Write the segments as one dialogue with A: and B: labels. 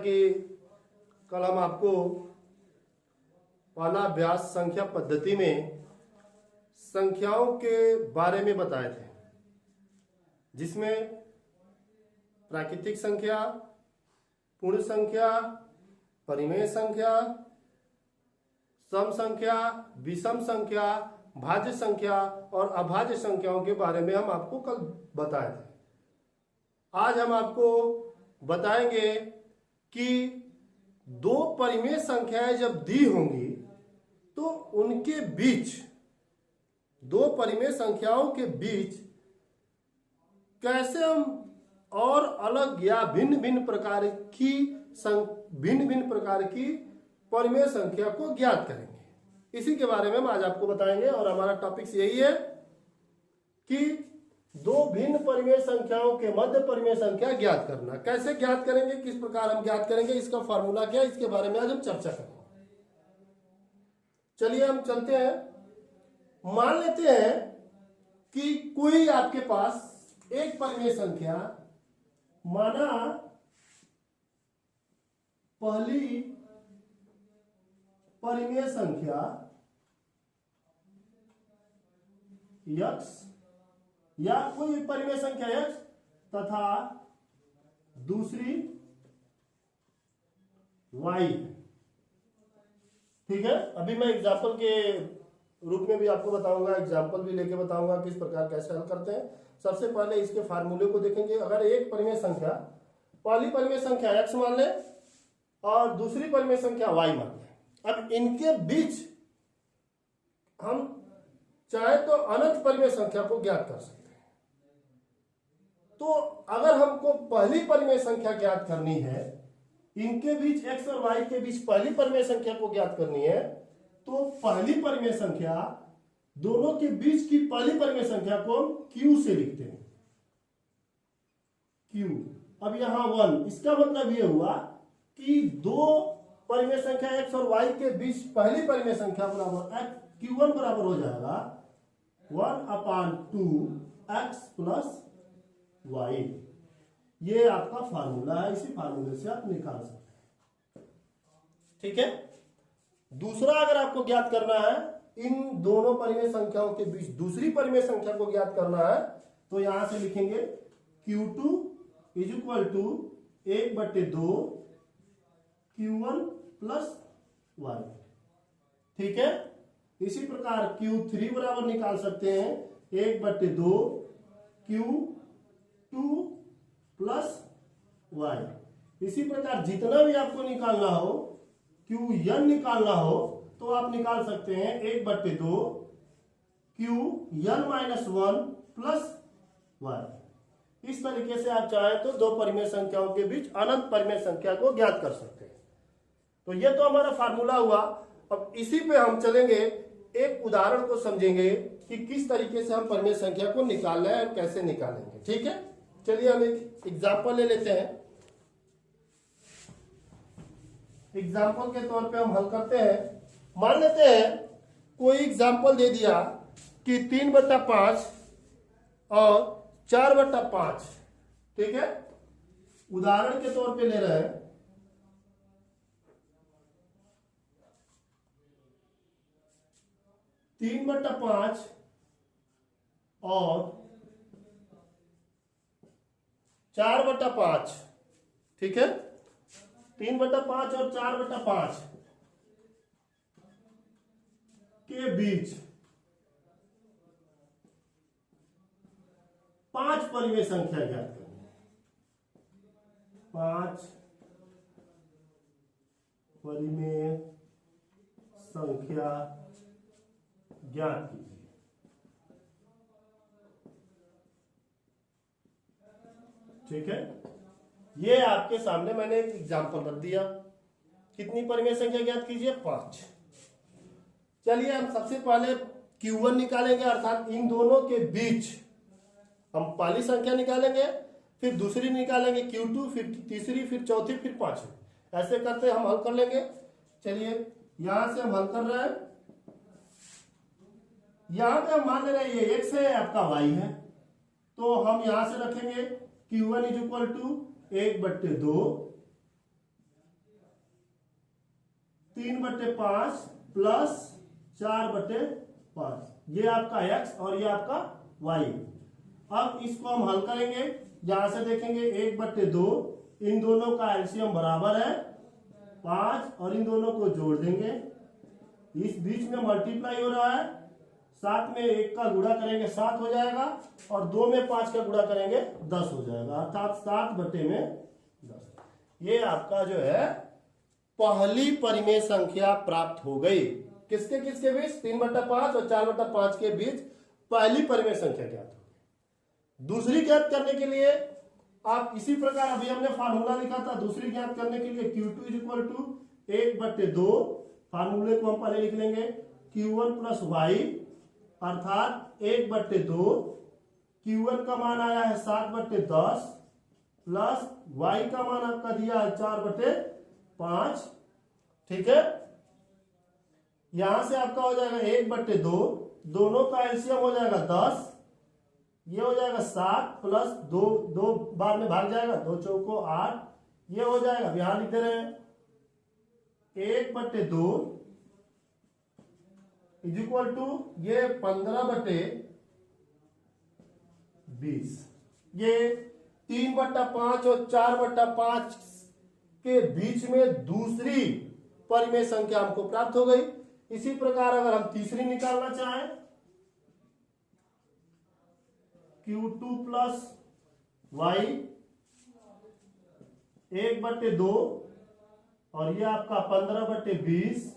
A: कि कल हम आपको पहला अभ्यास संख्या पद्धति में संख्याओं के बारे में बताए थे, जिसमें प्राकृतिक संख्या, पूर्ण संख्या, परिमेय संख्या, सम संख्या, विषम संख्या, भाज्य संख्या और अभाज्य संख्याओं के बारे में हम आपको कल बताए थे। आज हम आपको बताएंगे कि दो परिमेय संख्याएं जब दी होंगी तो उनके बीच, दो परिमेय संख्याओं के बीच कैसे हम और अलग या भिन्न भिन्न प्रकार की परिमेय संख्या को ज्ञात करेंगे। इसी के बारे में हम आज आपको बताएंगे और हमारा टॉपिक यही है कि दो भिन्न परिमेय संख्याओं के मध्य परिमेय संख्या ज्ञात करना। कैसे ज्ञात करेंगे, किस प्रकार हम ज्ञात करेंगे, इसका फार्मूला क्या है, इसके बारे में आज हम चर्चा करेंगे। चलिए हम चलते हैं। मान लेते हैं कि कोई आपके पास एक परिमेय संख्या, माना पहली परिमेय संख्या x या कोई परिमेय संख्या x तथा दूसरी y। ठीक है, अभी मैं एग्जाम्पल के रूप में भी आपको बताऊंगा, एग्जाम्पल भी लेके बताऊंगा किस प्रकार कैसे हल करते हैं। सबसे पहले इसके फार्मूले को देखेंगे। अगर एक परिमेय संख्या, पहली परिमेय संख्या x मान ले और दूसरी परिमेय संख्या y मान ले, अब इनके बीच हम चाहे तो अनंत परिमेय संख्या को ज्ञात कर सकते हैं। तो अगर हमको पहली परिमेय संख्या ज्ञात करनी है, इनके बीच x और y के बीच पहली परिमेय संख्या को ज्ञात करनी है, तो पहली परिमेय संख्या, दोनों के बीच की पहली परिमेय संख्या को हम q से लिखते हैं। q, अब यहां 1, इसका मतलब यह हुआ कि दो परिमेय संख्या x और y के बीच पहली परिमेय संख्या बराबर q1 बराबर हो जाएगा 1/2 x प्लस y। ये आपका फार्मूला है, इसी फार्मूले से आप निकाल सकते हैं। ठीक है, दूसरा अगर आपको ज्ञात करना है इन दोनों परिमेय संख्याओं के बीच दूसरी परिमेय संख्या को ज्ञात करना है, तो यहां से लिखेंगे q2 is equal to 1/2 q1 plus y। ठीक है, इसी प्रकार q3 बराबर निकाल सकते हैं 1/2 q2 प्लस y। इसी प्रकार जितना भी आपको निकालना हो, qn निकालना हो, तो आप निकाल सकते हैं 1/2 qn माइनस 1 प्लस y। इस तरीके से आप चाहे तो दो परिमेय संख्याओं के बीच अनंत परिमेय संख्या को ज्ञात कर सकते हैं। तो ये तो हमारा फार्मूला हुआ। अब इसी पे हम चलेंगे, एक उदाहरण को समझेंगे कि किस तरीके से हम परिमेय संख्या को निकाल रहे हैं और कैसे निकालेंगे। ठीक है, चलिए हम एक एग्जाम्पल ले लेते हैं। एग्जाम्पल के तौर पे हम हल करते हैं। मान लेते हैं कोई एग्जाम्पल दे दिया कि 3/5 और 4/5। ठीक है, उदाहरण के तौर पे ले रहे हैं। 3/5 और 4/5। ठीक है, 3/5 और 4/5 के बीच 5 परिमेय संख्या ज्ञात करनी है। 5 परिमेय संख्या ज्ञात कीजिए। ठीक है, ये आपके सामने मैंने एक एग्जाम्पल रख दिया। कितनी परिमेय संख्या ज्ञात कीजिए? 5। चलिए हम सबसे पहले q1 निकालेंगे, अर्थात इन दोनों के बीच हम पहली संख्या निकालेंगे, फिर दूसरी निकालेंगे q2, फिर तीसरी, फिर चौथी, फिर पांचवी। ऐसे करते हम हल कर लेंगे। चलिए यहां से हम हल कर रहे हैं। यहां पे हम मान ले रहे हैं ये x है, आपका y है, तो हम यहां से रखेंगे q1 is equal to 1/2 3/5 plus 4/5, ये आपका x और ये आपका y। अब इसको हम हल करेंगे, यहां से देखेंगे 1/2, इन दोनों का एलसीएम बराबर है 5 और इन दोनों को जोड़ देंगे, इस बीच में मल्टीप्लाई हो रहा है, 7 में 1 का गुणा करेंगे 7 हो जाएगा और 2 में 5 का गुणा करेंगे 10 हो जाएगा, अर्थात 7/10। ये आपका जो है पहली परिमेय संख्या प्राप्त हो गई। किसके किसके बीच? 3/5 और 4/5 के बीच पहली परिमेय संख्या ज्ञात हो गई। दूसरी ज्ञात करने के लिए आप इसी प्रकार, अभी हमने फार्मूला लिखा था, दूसरी ज्ञात करने के लिए Q2 = 1/2, फार्मूले को हम पहले लिख लेंगे, Q1 + y अर्थात 1/2, Q1 का मान आया है 7/10 प्लस y का मान आपका दिया है 4/5। ठीक है, यहां से आपका हो जाएगा 1/2, दोनों का एलसीएम हो जाएगा 10, ये हो जाएगा 7 प्लस 2, 2 बार में भाग जाएगा, 2 चौको 8, ये हो जाएगा, यहां लिख दे रहे हैं 1/2 = ये 15/20। ये 3/5 और 4/5 के बीच में दूसरी परिमेय संख्या हमको प्राप्त हो गई। इसी प्रकार अगर हम तीसरी निकालना चाहें, Q2 + y 1/2 और ये आपका 15/20।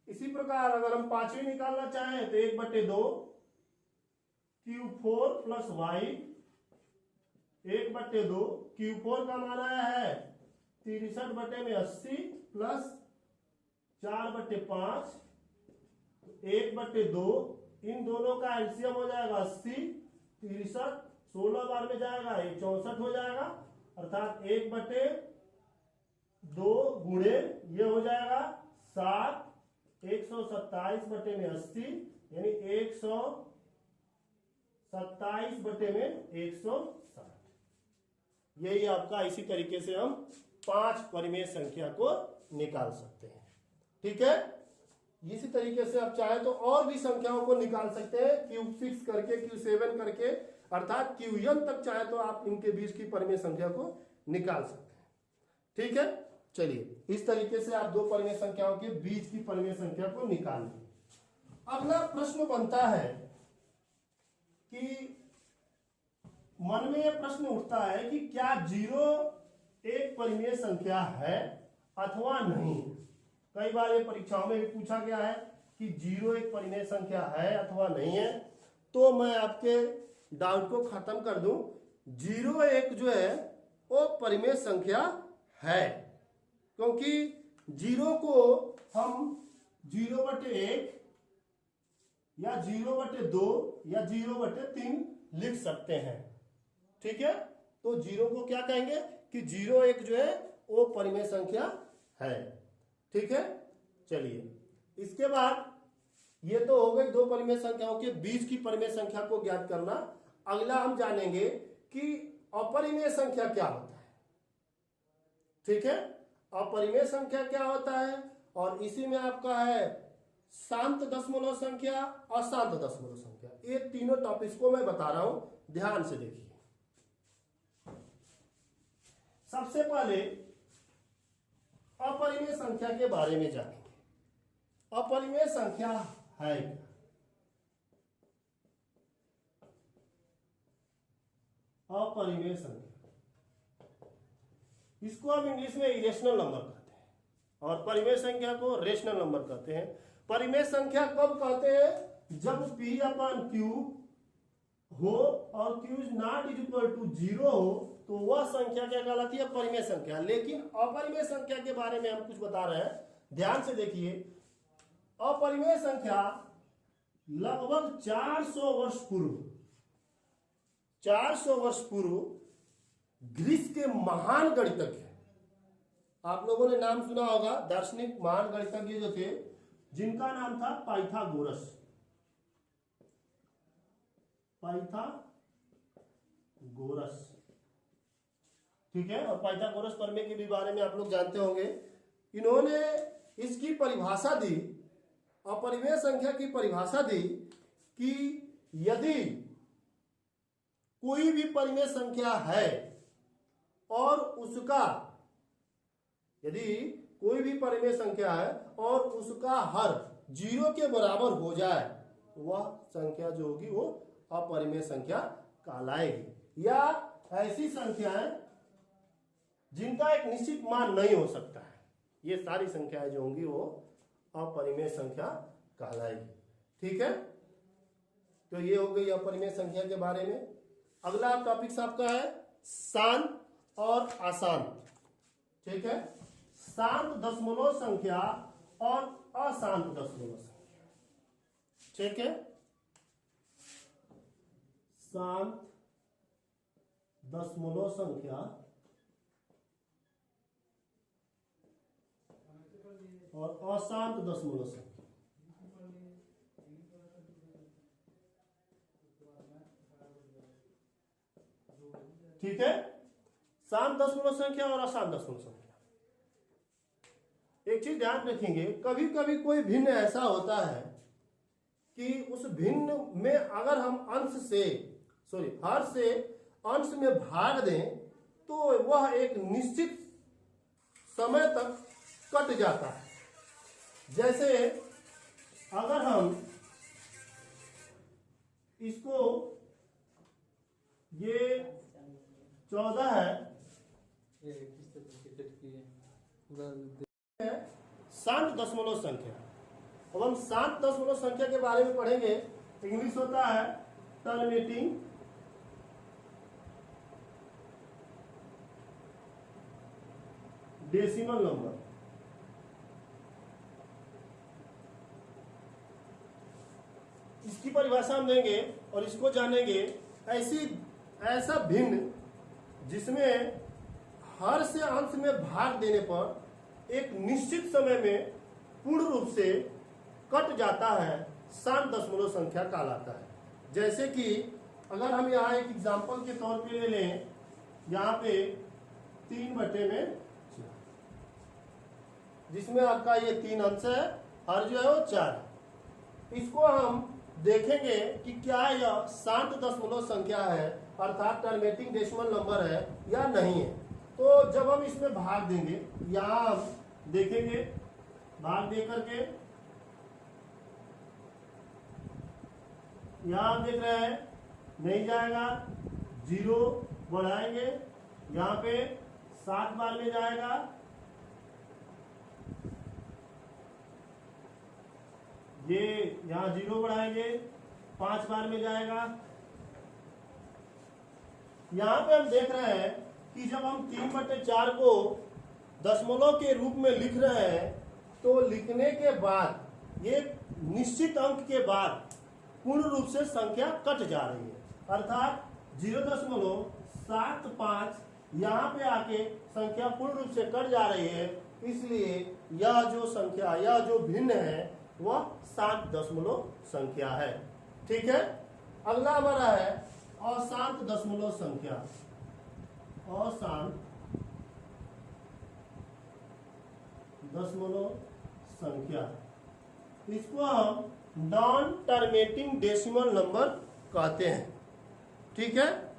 A: इसी प्रकार अगर हम पांचवी निकालना चाहें तो 1/2 Q4 + y 1/2, Q4 का मान आया है 63/80 प्लस 4/5, 1/2, इन दोनों का एलसीएम हो जाएगा 80, 63, 16 बार में जाएगा, ये 64 हो जाएगा, अर्थात 1/2 गुणे ये हो जाएगा 7, 127/80 यानी 127/160। यही आपका, इसी तरीके से हम 5 परिमेय संख्या को निकाल सकते हैं। ठीक है, इसी तरीके से आप चाहे तो और भी संख्याओं को निकाल सकते हैं, Q6 करके, Q7 करके, अर्थात Qn तक चाहे तो आप इनके बीच की परिमेय संख्या को निकाल सकते हैं। ठीक है, चलिए इस तरीके से आप 2 परिमेय संख्याओं के बीच की परिमेय संख्या को निकाल लें। अगला प्रश्न बनता है कि मन में यह प्रश्न उठता है कि क्या 0 एक परिमेय संख्या है अथवा नहीं। कई बार ये परीक्षाओं में भी पूछा गया है कि 0 एक परिमेय संख्या है अथवा नहीं है। तो मैं आपके डाउट को खत्म कर दूं, 0 एक जो है वो परिमेय संख्या है, क्योंकि 0 को हम 0/1 या 0/2 या 0/3 लिख सकते हैं। ठीक है, तो 0 को क्या कहेंगे कि 0 एक जो है वो परिमेय संख्या है। ठीक है, चलिए इसके बाद ये तो हो गई 2 परिमेय संख्याओं के बीच की परिमेय संख्या को ज्ञात करना। अगला हम जानेंगे कि अपरिमेय संख्या क्या होता है। ठीक है, अपरिमेय संख्या क्या होता है, और इसी में आपका है शांत दशमलव संख्या, अशांत दशमलव संख्या। ये तीनों टॉपिक्स को मैं बता रहा हूं, ध्यान से देखिए। सबसे पहले अपरिमेय संख्या के बारे में जानेंगे। अपरिमेय संख्या है क्या? अपरिमेय संख्या, इसको हम इंग्लिश में इरेशनल नंबर कहते हैं और परिमेय संख्या को रेशनल नंबर कहते हैं। परिमेय संख्या कब कहते हैं? जब P/Q हो और Q ≠ 0 हो तो वह संख्या क्या कहलाती है? परिमेय संख्या। लेकिन अपरिमेय संख्या के बारे में हम कुछ बता रहे हैं, ध्यान से देखिए। अपरिमेय संख्या लगभग 400 वर्ष पूर्व ग्रीस के महान गणितज्ञ, आप लोगों ने नाम सुना होगा, दार्शनिक महान गणितज्ञ जो थे, जिनका नाम था पाइथागोरस। ठीक है, और पाइथागोरस प्रमेय के भी बारे में आप लोग जानते होंगे। इन्होंने इसकी परिभाषा दी, अपरिमेय संख्या की परिभाषा दी कि यदि कोई भी परिमेय संख्या है और उसका हर 0 के बराबर हो जाए, वह संख्या जो होगी वो अपरिमेय संख्या कहलाएगी। या ऐसी संख्याएं जिनका एक निश्चित मान नहीं हो सकता है, ये सारी संख्याएं जो होंगी वो अपरिमेय संख्या कहलाएगी। ठीक है, तो ये हो गई अपरिमेय संख्या के बारे में। अगला टॉपिक आपका है शांत और अशांत। ठीक है, शांत दशमलव संख्या और अशांत दशमलव संख्या। ठीक है, शांत दशमलव संख्या और अशांत दशमलव संख्या। ठीक है, शांत दशमलव संख्या और अशांत दशमलव संख्या। एक चीज ध्यान रखेंगे, कभी कभी कोई भिन्न ऐसा होता है कि उस भिन्न में अगर हम हर से अंश में भाग दें तो वह एक निश्चित समय तक कट जाता है। जैसे अगर हम इसको, ये 14 है, शांत दशमलव संख्या। अब हम शांत दशमलव संख्या के बारे में पढ़ेंगे। इंग्लिश होता है टर्मिनेटिंग डेसिमल नंबर। इसकी परिभाषा हम देंगे और इसको जानेंगे। ऐसा भिन्न जिसमें हर से अंश में भाग देने पर एक निश्चित समय में पूर्ण रूप से कट जाता है, शांत दशमलव संख्या कहलाता है। जैसे कि अगर हम यहाँ एक एग्जांपल के तौर पे ले लें, यहाँ पे 3/4, जिसमें आपका ये 3 अंश है, हर जो है वो 4। इसको हम देखेंगे कि क्या यह शांत दशमलव संख्या है, अर्थात टर्मिनेटिंग डेसिमल नंबर है या नहीं है। तो जब हम इसमें भाग देंगे, यहाँ हम देखेंगे, भाग दे करके यहाँ आप देख रहे हैं नहीं जाएगा, 0 बढ़ाएंगे, यहाँ पे 7 बार में जाएगा, ये यहाँ 0 बढ़ाएंगे, 5 बार में जाएगा। यहाँ पे हम देख रहे हैं कि जब हम 3/4 को दशमलव के रूप में लिख रहे हैं तो लिखने के बाद ये निश्चित अंक के बाद पूर्ण रूप से संख्या कट जा रही है, अर्थात 0.75 यहाँ पे आके संख्या पूर्ण रूप से कट जा रही है। इसलिए यह जो संख्या, यह जो भिन्न है, वह शांत दशमलव संख्या है। ठीक है, अगला हमारा है अशांत दशमलव संख्या। अशांत दशमलव संख्या, इसको हम नॉन टर्मिनेटिंग डेसिमल नंबर कहते हैं। ठीक है,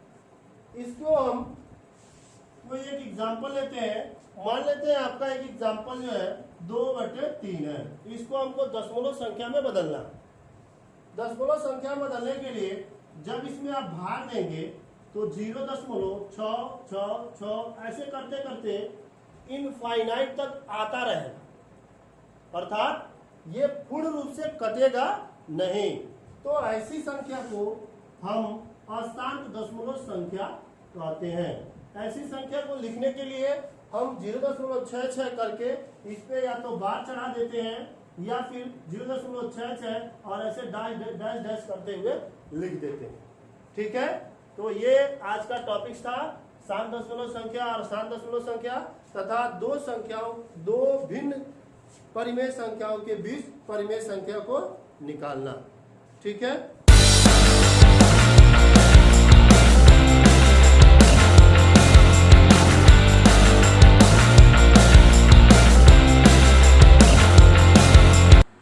A: इसको हम कोई एक एग्जांपल लेते हैं। मान लेते हैं आपका एक एग्जांपल जो है 2/3 है। इसको हमको दशमलव संख्या में बदलना। दशमलव संख्या में बदलने के लिए जब इसमें आप भाग देंगे तो 0.666 ऐसे करते करते इनफाइनाइट तक आता रहेगा, अर्थात ये पूर्ण रूप से कटेगा नहीं। तो ऐसी संख्या को हम अशांत दशमलव संख्या कहते हैं। ऐसी संख्या को लिखने के लिए हम 0.66 करके इस पे या तो बार चढ़ा देते हैं या फिर 0.66 और ऐसे डैश डैश करते हुए लिख देते हैं। ठीक है, तो ये आज का टॉपिक था, शांत दशमलव संख्या और अशांत दशमलव संख्या तथा दो भिन्न परिमेय संख्याओं के बीच परिमेय संख्या को निकालना। ठीक है।